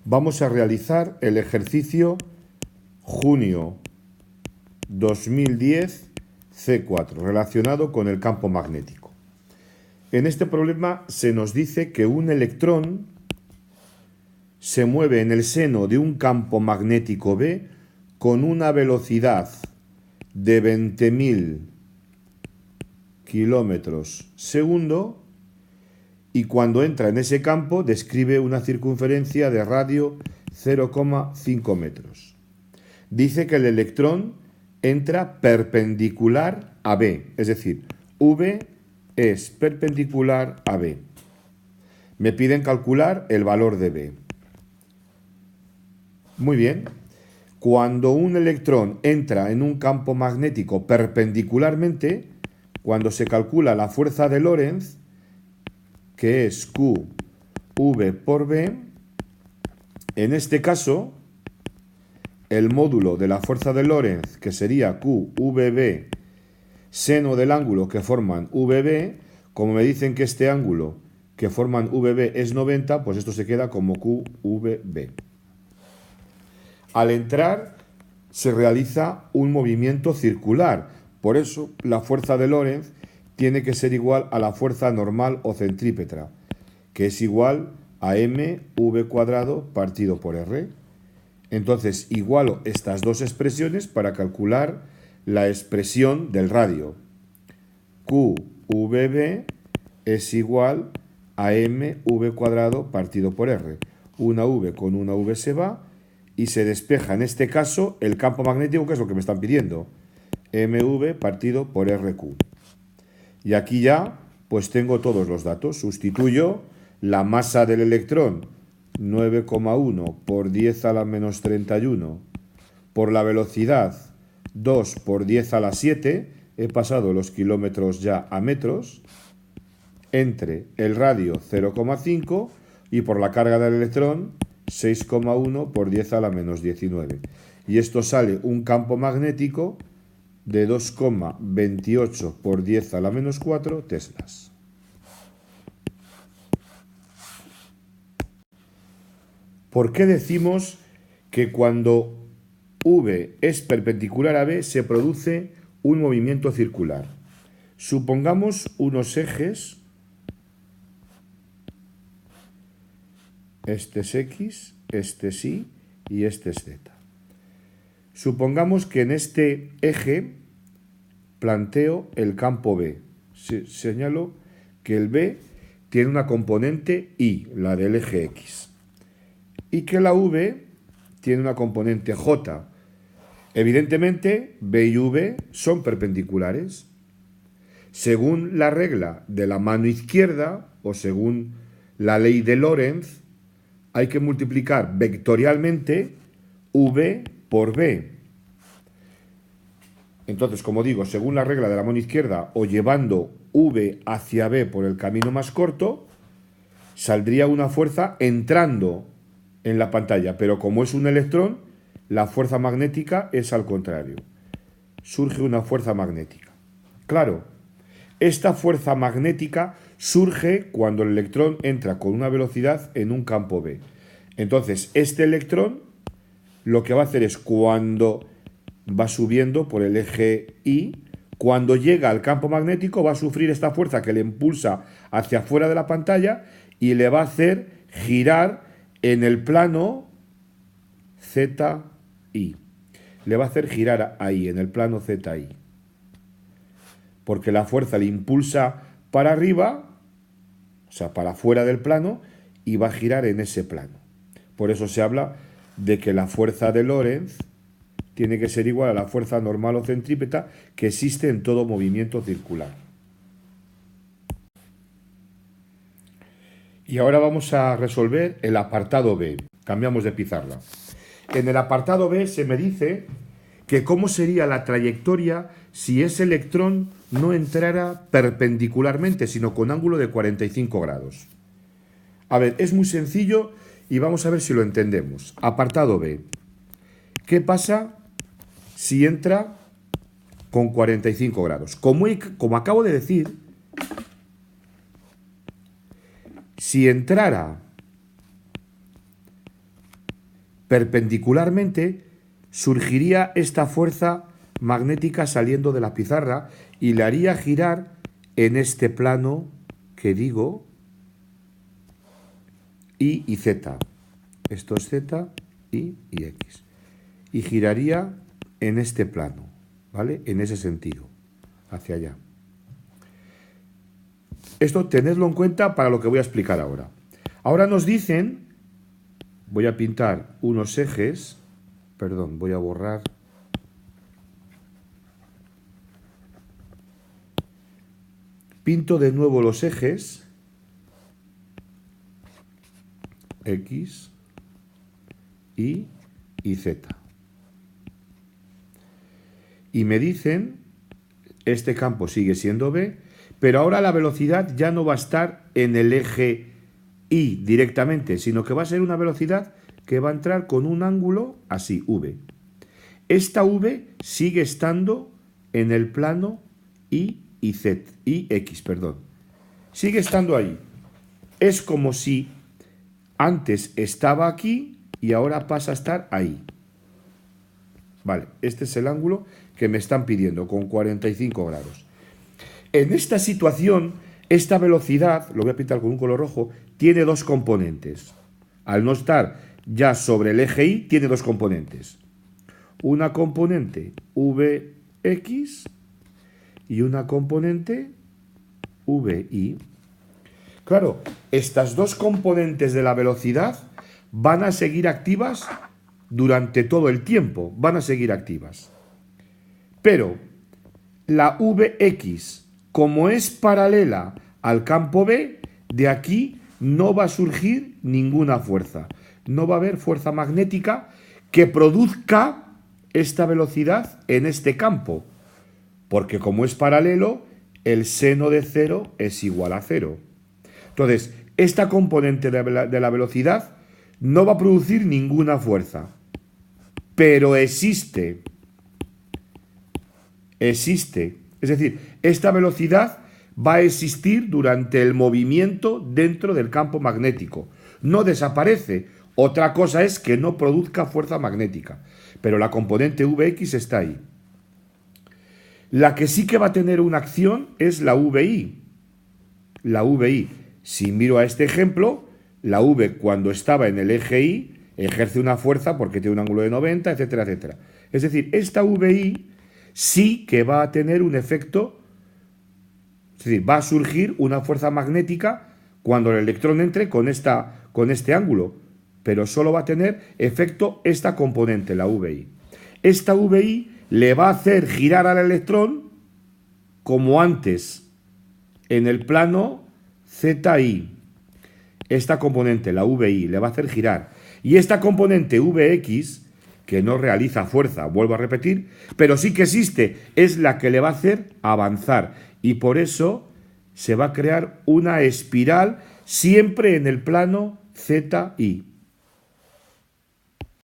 Vamos a realizar el ejercicio junio 2010 C4 relacionado con el campo magnético. En este problema se nos dice que un electrón se mueve en el seno de un campo magnético B con una velocidad de 20.000 kilómetros segundo y cuando entra en ese campo describe una circunferencia de radio 0,5 metros. Dice que el electrón entra perpendicular a B, es decir, V es perpendicular a B. Me piden calcular el valor de B. Muy bien. Cuando un electrón entra en un campo magnético perpendicularmente, cuando se calcula la fuerza de Lorentz, que es QV por B, en este caso, el módulo de la fuerza de Lorentz, que sería QVB, seno del ángulo que forman VB, como me dicen que este ángulo que forman VB es 90, pues esto se queda como QVB. Al entrar se realiza un movimiento circular, por eso la fuerza de Lorentz tiene que ser igual a la fuerza normal o centrípeta, que es igual a mv cuadrado partido por r. Entonces igualo estas dos expresiones para calcular la expresión del radio. QVB es igual a mv cuadrado partido por r. Una v con una v se va y se despeja en este caso el campo magnético, que es lo que me están pidiendo. mv partido por rq. Y aquí ya pues tengo todos los datos. Sustituyo la masa del electrón 9,1 por 10 a la menos 31 por la velocidad 2 por 10 a la 7, he pasado los kilómetros ya a metros, entre el radio 0,5 y por la carga del electrón 6,1 por 10 a la menos 19. Y esto sale un campo magnético de 2,28 por 10 a la menos 4 teslas. ¿Por qué decimos que cuando V es perpendicular a B se produce un movimiento circular? Supongamos unos ejes, este es X, este es Y y este es Z. Supongamos que en este eje planteo el campo B. Señalo que el B tiene una componente Y, la del eje X, y que la V tiene una componente J. Evidentemente, B y V son perpendiculares. Según la regla de la mano izquierda, o según la ley de Lorentz, hay que multiplicar vectorialmente V por B. Entonces, como digo, según la regla de la mano izquierda, o llevando V hacia B por el camino más corto, saldría una fuerza entrando en la pantalla, pero como es un electrón, la fuerza magnética es al contrario. Surge una fuerza magnética. Claro, esta fuerza magnética surge cuando el electrón entra con una velocidad en un campo B. Entonces, este electrón lo que va a hacer es, cuando va subiendo por el eje Y, cuando llega al campo magnético va a sufrir esta fuerza que le impulsa hacia afuera de la pantalla y le va a hacer girar en el plano ZI. Le va a hacer girar ahí, en el plano ZI. Porque la fuerza le impulsa para arriba, o sea, para fuera del plano, y va a girar en ese plano. Por eso se habla de que la fuerza de Lorentz tiene que ser igual a la fuerza normal o centrípeta que existe en todo movimiento circular. Y ahora vamos a resolver el apartado B. Cambiamos de pizarra. En el apartado B se me dice que cómo sería la trayectoria si ese electrón no entrara perpendicularmente, sino con ángulo de 45 grados. A ver, es muy sencillo y vamos a ver si lo entendemos. Apartado B. ¿Qué pasa si entra con 45 grados? Como acabo de decir, si entrara perpendicularmente surgiría esta fuerza magnética saliendo de la pizarra y le haría girar en este plano que digo y Z. Esto es Z, y X. Y giraría en este plano, ¿vale? En ese sentido, hacia allá. Esto tenedlo en cuenta para lo que voy a explicar ahora. Ahora nos dicen, voy a pintar unos ejes, perdón, voy a borrar. Pinto de nuevo los ejes, X, Y y Z. Y me dicen, este campo sigue siendo B, pero ahora la velocidad ya no va a estar en el eje Y directamente, sino que va a ser una velocidad que va a entrar con un ángulo así, V. Esta V sigue estando en el plano Y y X, perdón. Sigue estando ahí. Es como si antes estaba aquí y ahora pasa a estar ahí. Vale, este es el ángulo que me están pidiendo, con 45 grados. En esta situación, esta velocidad, lo voy a pintar con un color rojo, tiene dos componentes. Al no estar ya sobre el eje Y, tiene dos componentes. Una componente Vx y una componente Vi. Claro, estas dos componentes de la velocidad van a seguir activas durante todo el tiempo, van a seguir activas. Pero la Vx, como es paralela al campo B, de aquí no va a surgir ninguna fuerza. No va a haber fuerza magnética que produzca esta velocidad en este campo. Porque como es paralelo, el seno de 0 es igual a 0. Entonces, esta componente de la velocidad no va a producir ninguna fuerza. Pero existe. Existe. Es decir, esta velocidad va a existir durante el movimiento dentro del campo magnético. No desaparece. Otra cosa es que no produzca fuerza magnética. Pero la componente Vx está ahí. La que sí que va a tener una acción es la VI. La VI. Si miro a este ejemplo, la V cuando estaba en el eje Y ejerce una fuerza porque tiene un ángulo de 90, etcétera, etcétera. Es decir, esta VI sí que va a tener un efecto, es decir, va a surgir una fuerza magnética cuando el electrón entre con este ángulo, pero solo va a tener efecto esta componente, la VI. Esta VI le va a hacer girar al electrón como antes en el plano ZI. Esta componente, la VI, le va a hacer girar. Y esta componente Vx, que no realiza fuerza, vuelvo a repetir, pero sí que existe, es la que le va a hacer avanzar. Y por eso se va a crear una espiral siempre en el plano ZI.